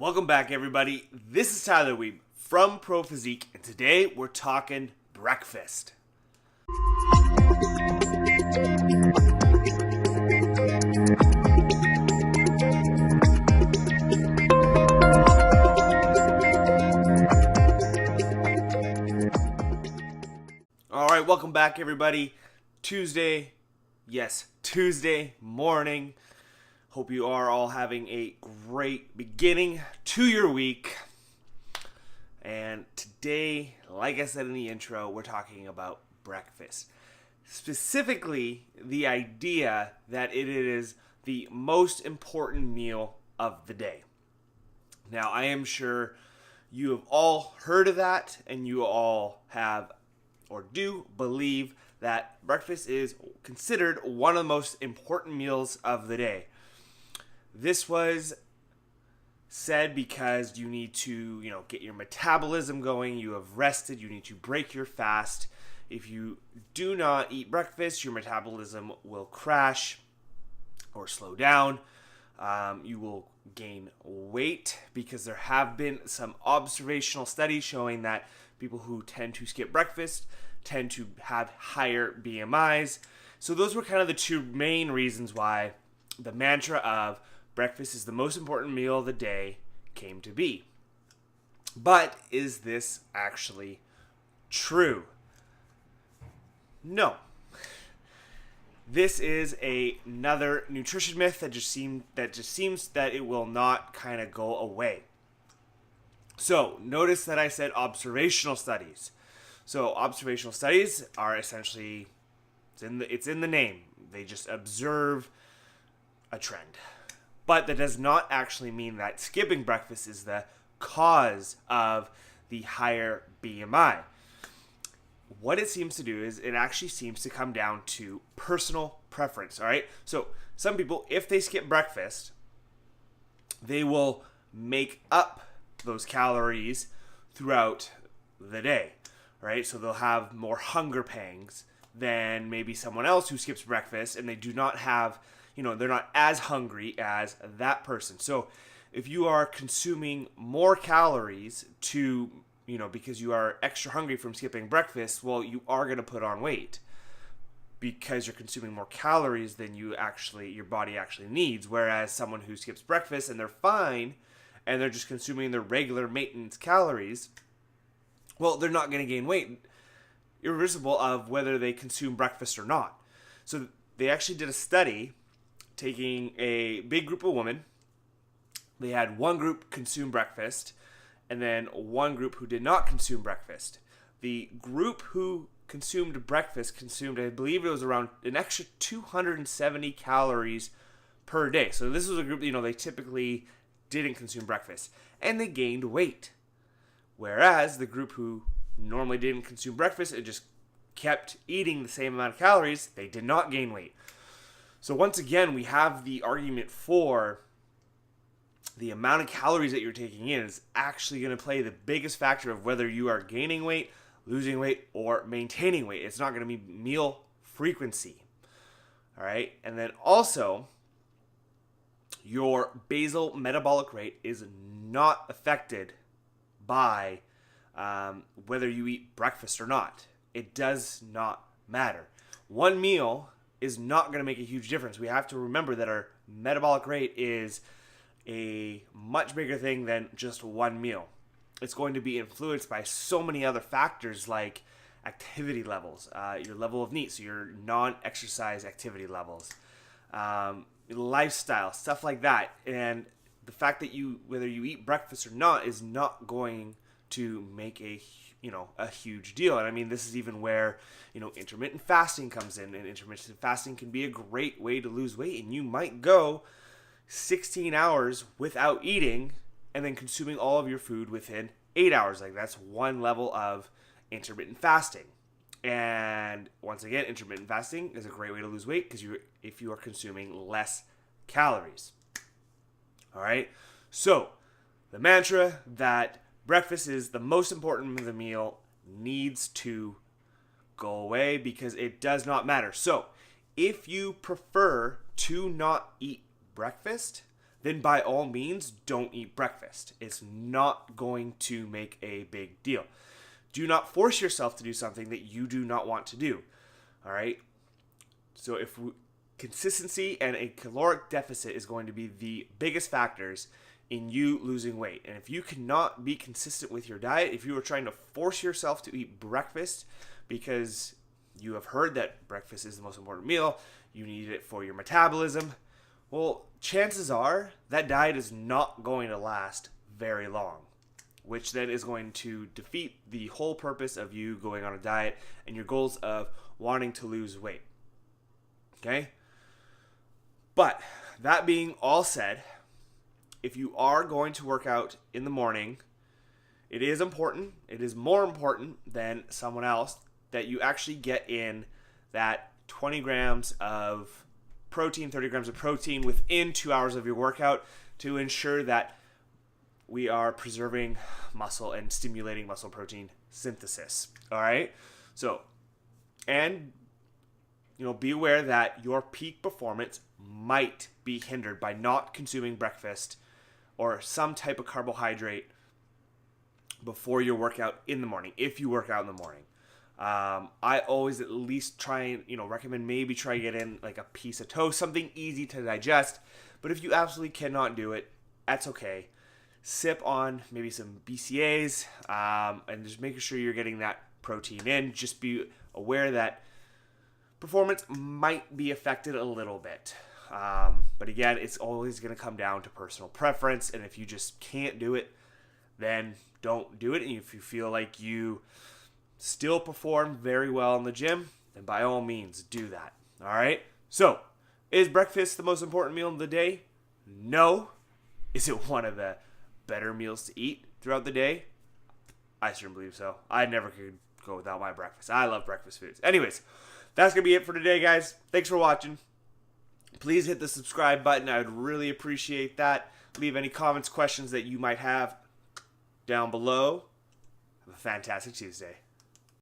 Welcome back, everybody. This is Tyler Weeb from Pro Physique, and today we're talking breakfast. All right, welcome back, everybody. Tuesday morning. Hope you are all having a great beginning to your week. And today, like I said in the intro, we're talking about breakfast. Specifically, the idea that it is the most important meal of the day. Now, I am sure you have all heard of that, and you all have or do believe that breakfast is considered one of the most important meals of the day. This was said because you need to, get your metabolism going. You have rested. You need to break your fast. If you do not eat breakfast, your metabolism will crash or slow down. You will gain weight because there have been some observational studies showing that people who tend to skip breakfast tend to have higher BMIs. So those were kind of the two main reasons why the mantra of breakfast is the most important meal of the day came to be. But is this actually true? No. This is another nutrition myth that just seems that it will not kind of go away. So notice that I said observational studies. So observational studies are essentially, it's in the name. They just observe a trend. But that does not actually mean that skipping breakfast is the cause of the higher BMI. What it seems to do is it actually seems to come down to personal preference, all right? So some people, if they skip breakfast, they will make up those calories throughout the day, right? So they'll have more hunger pangs than maybe someone else who skips breakfast, and they do not have, they're not as hungry as that person. So if you are consuming more calories because you are extra hungry from skipping breakfast, well, you are going to put on weight because you're consuming more calories than your body actually needs. Whereas someone who skips breakfast and they're fine and they're just consuming their regular maintenance calories, well, they're not going to gain weight, irrespective of whether they consume breakfast or not. So they actually did a study taking a big group of women. They had one group consume breakfast and then one group who did not consume breakfast. The group who consumed breakfast consumed, I believe it was around an extra 270 calories per day. So this was a group, they typically didn't consume breakfast, and they gained weight. Whereas the group who normally didn't consume breakfast and just kept eating the same amount of calories, they did not gain weight. So once again, we have the argument for the amount of calories that you're taking in is actually going to play the biggest factor of whether you are gaining weight, losing weight, or maintaining weight. It's not going to be meal frequency. All right. And then also, your basal metabolic rate is not affected by whether you eat breakfast or not. It does not matter. One meal is not going to make a huge difference. We have to remember that our metabolic rate is a much bigger thing than just one meal. It's going to be influenced by so many other factors like activity levels, your level of NEAT, so your non-exercise activity levels, lifestyle, stuff like that. And the fact that whether you eat breakfast or not is not going to make a huge deal. And I mean, this is even where, intermittent fasting comes in, and intermittent fasting can be a great way to lose weight. And you might go 16 hours without eating and then consuming all of your food within 8 hours. Like, that's one level of intermittent fasting. And once again, intermittent fasting is a great way to lose weight because if you are consuming less calories. All right. So the mantra that breakfast is the most important of the meal needs to go away because it does not matter. So if you prefer to not eat breakfast, then by all means, don't eat breakfast. It's not going to make a big deal. Do not force yourself to do something that you do not want to do. All right? So consistency and a caloric deficit is going to be the biggest factors in you losing weight. And if you cannot be consistent with your diet, if you are trying to force yourself to eat breakfast because you have heard that breakfast is the most important meal, you need it for your metabolism, well, chances are that diet is not going to last very long, which then is going to defeat the whole purpose of you going on a diet and your goals of wanting to lose weight. Okay? But that being all said, if you are going to work out in the morning, it is important, it is more important than someone else that you actually get in that 20 grams of protein, 30 grams of protein within 2 hours of your workout to ensure that we are preserving muscle and stimulating muscle protein synthesis. All right? So, and be aware that your peak performance might be hindered by not consuming breakfast or some type of carbohydrate before your workout in the morning, if you work out in the morning. I always at least try and, recommend maybe try to get in like a piece of toast, something easy to digest. But if you absolutely cannot do it, that's okay. Sip on maybe some BCAAs and just making sure you're getting that protein in. Just be aware that performance might be affected a little bit. But again, it's always going to come down to personal preference. And if you just can't do it, then don't do it. And if you feel like you still perform very well in the gym, then by all means do that. All right? So, is breakfast the most important meal of the day? No. Is it one of the better meals to eat throughout the day? I certainly believe so. I never could go without my breakfast. I love breakfast foods. Anyways, that's going to be it for today, guys. Thanks for watching. Please hit the subscribe button. I would really appreciate that. Leave any comments, questions that you might have down below. Have a fantastic Tuesday.